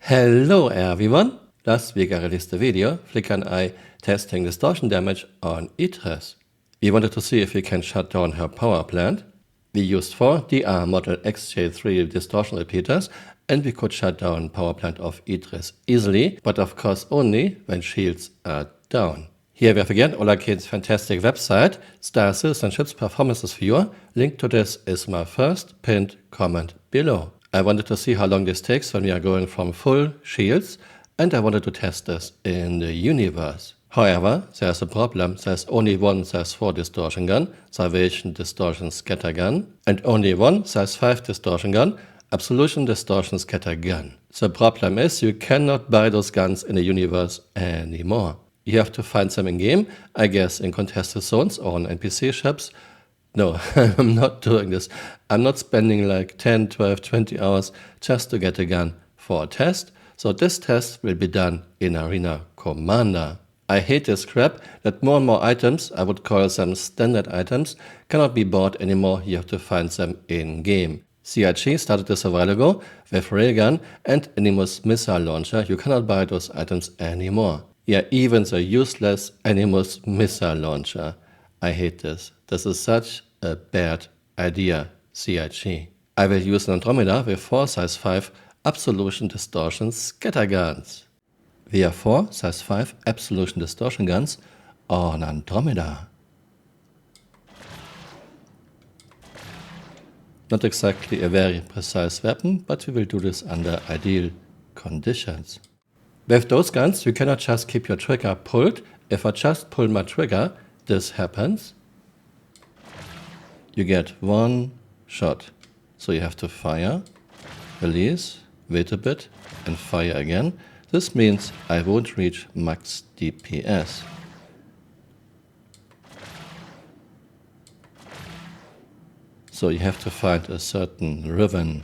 Hello everyone! Last week I released a video, Flicker and I testing distortion damage on Idris. We wanted to see if we can shut down her power plant. We used 4 DR model XJ3 distortion repeaters and we could shut down power plant of Idris easily, but of course only when shields are down. Here we have again Olakin's fantastic website, Stasis and Chips Performances Viewer. Link to this is my first pinned comment below. I wanted to see how long this takes when we are going from full shields, and I wanted to test this in the universe. However, there's a problem. There's only one size 4 distortion gun, Salvation Distortion Scatter Gun, and only one size 5 distortion gun, Absolution Distortion Scatter Gun. The problem is you cannot buy those guns in the universe anymore. You have to find them in game, I guess in contested zones or on NPC ships. No, I'm not doing this. I'm not spending like 10, 12, 20 hours just to get a gun for a test. So this test will be done in Arena Commander. I hate this crap that more and more items, I would call them standard items, cannot be bought anymore. You have to find them in game. CIG started this a while ago with Railgun and Animus Missile Launcher. You cannot buy those items anymore. Yeah, even the useless Animus Missile Launcher. I hate this. This is such a bad idea, CIG. I will use an Andromeda with 4 size 5 Absolution Distortion Scatter Guns. We have 4 size 5 Absolution Distortion Guns on Andromeda. Not exactly a very precise weapon, but we will do this under ideal conditions. With those guns, you cannot just keep your trigger pulled. If I just pull my trigger, this happens. You get one shot. So you have to fire, release, wait a bit, and fire again. This means I won't reach max DPS. So you have to find a certain rhythm.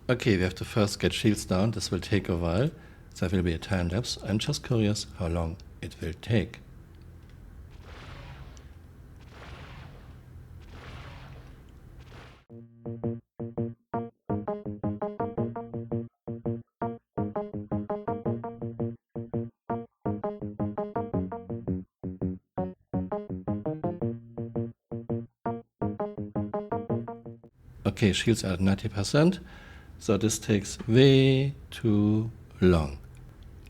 Okay, we have to first get shields down. This will take a while. There will be a time lapse. I'm just curious how long it will take. Okay, shields are at 90%. So this takes way too long.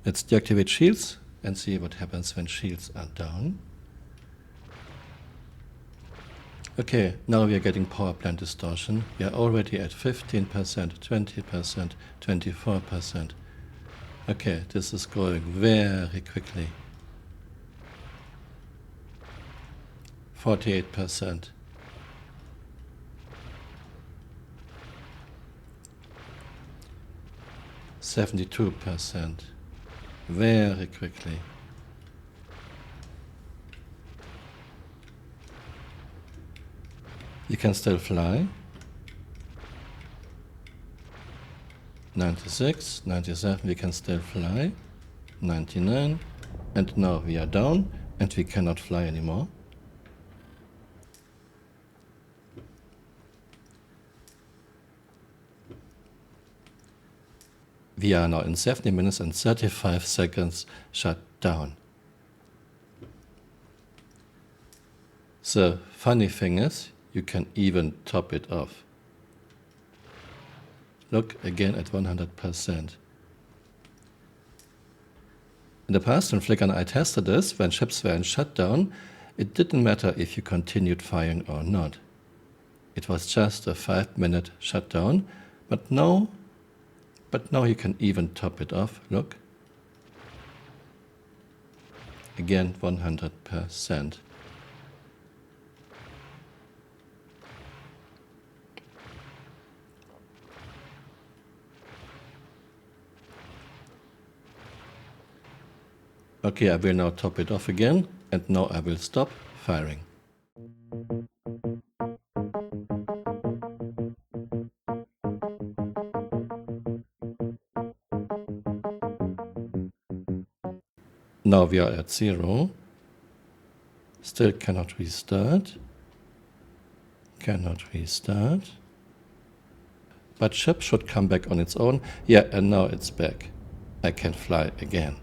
Let's deactivate shields and see what happens when shields are down. Okay, now we are getting power plant distortion. We are already at 15%, 20%, 24%. Okay, this is growing very quickly. 48%. 72%. Very quickly. You can still fly. 96, 97, we can still fly. 99, and now we are down and we cannot fly anymore. We are now in 70 minutes and 35 seconds shut down. The funny thing is, you can even top it off. Look again at 100%. In the past, when Flicker and I tested this, when ships were in shutdown, it didn't matter if you continued firing or not. It was just a 5-minute shutdown, but now you can even top it off. Look. Again, 100%. Okay, I will now top it off again, and now I will stop firing. Now we are at 0. Still cannot restart. Cannot restart. But ship should come back on its own. Yeah, and now it's back. I can fly again.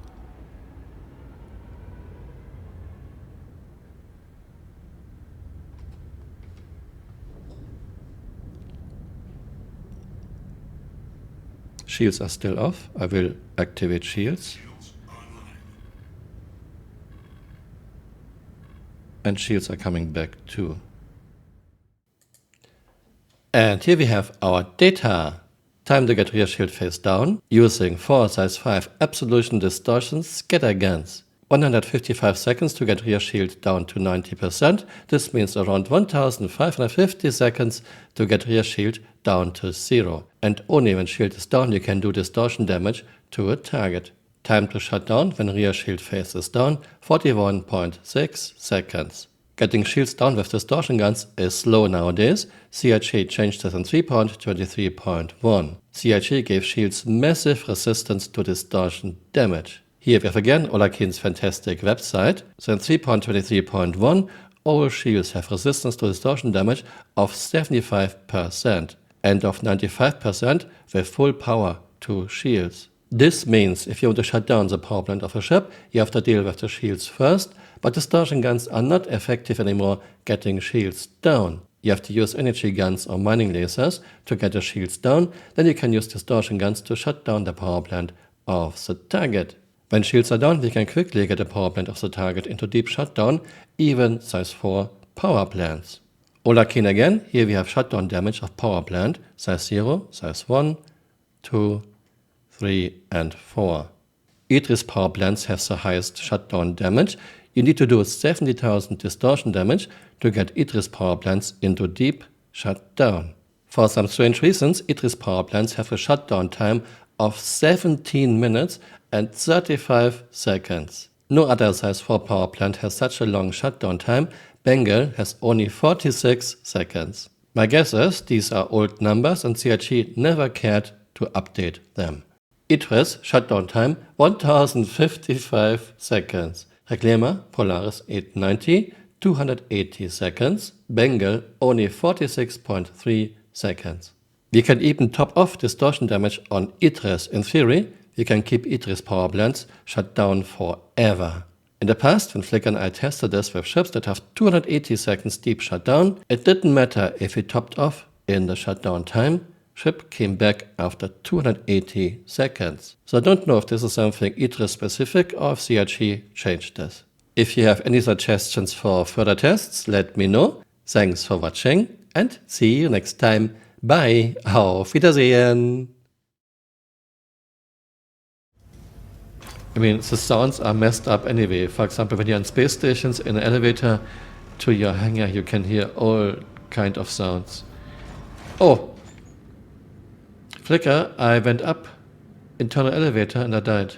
Shields are still off. I will activate shields. And shields are coming back too. And here we have our data. Time to get rear shield face down using 4 size 5 absolution distortion scatterguns. 155 seconds to get rear shield down to 90%. This means around 1550 seconds to get rear shield down to 0. And only when shield is down you can do distortion damage to a target. Time to shut down when rear shield face is down, 41.6 seconds. Getting shields down with distortion guns is slow nowadays. CIG changed this in 3.23.1. CIG gave shields massive resistance to distortion damage. Here we have again Olakin's fantastic website. So in 3.23.1, all shields have resistance to distortion damage of 75% and of 95% with full power to shields. This means if you want to shut down the power plant of a ship, you have to deal with the shields first, but distortion guns are not effective anymore getting shields down. You have to use energy guns or mining lasers to get the shields down, then you can use distortion guns to shut down the power plant of the target. When shields are down, we can quickly get the power plant of the target into deep shutdown, even size 4 power plants. Olakin again, here we have shutdown damage of power plant, size 0, size 1, 2, 3 and 4. Idris power plants have the highest shutdown damage. You need to do 70,000 distortion damage to get Idris power plants into deep shutdown. For some strange reasons, Idris power plants have a shutdown time of 17 minutes and 35 seconds. No other size 4 power plant has such a long shutdown time. Bengal has only 46 seconds. My guess is these are old numbers and CIG never cared to update them. Idris shutdown time 1055 seconds. Reclaimer Polaris 890 280 seconds. Bengal only 46.3 seconds. We can even top off distortion damage on Idris. In theory, we can keep Idris power plants shut down forever. In the past, when Flick and I tested this with ships that have 280 seconds deep shutdown, it didn't matter if we topped off in the shutdown time. Ship came back after 280 seconds. So I don't know if this is something Idris specific or if CIG changed this. If you have any suggestions for further tests, let me know. Thanks for watching and see you next time. Bye. Auf Wiedersehen. I mean, the sounds are messed up anyway. For example, when you're on space stations in an elevator to your hangar, you can hear all kind of sounds. Oh! Flicker, I went up internal elevator and I died.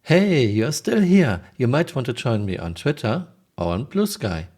Hey, you're still here. You might want to join me on Twitter or on Blue Sky.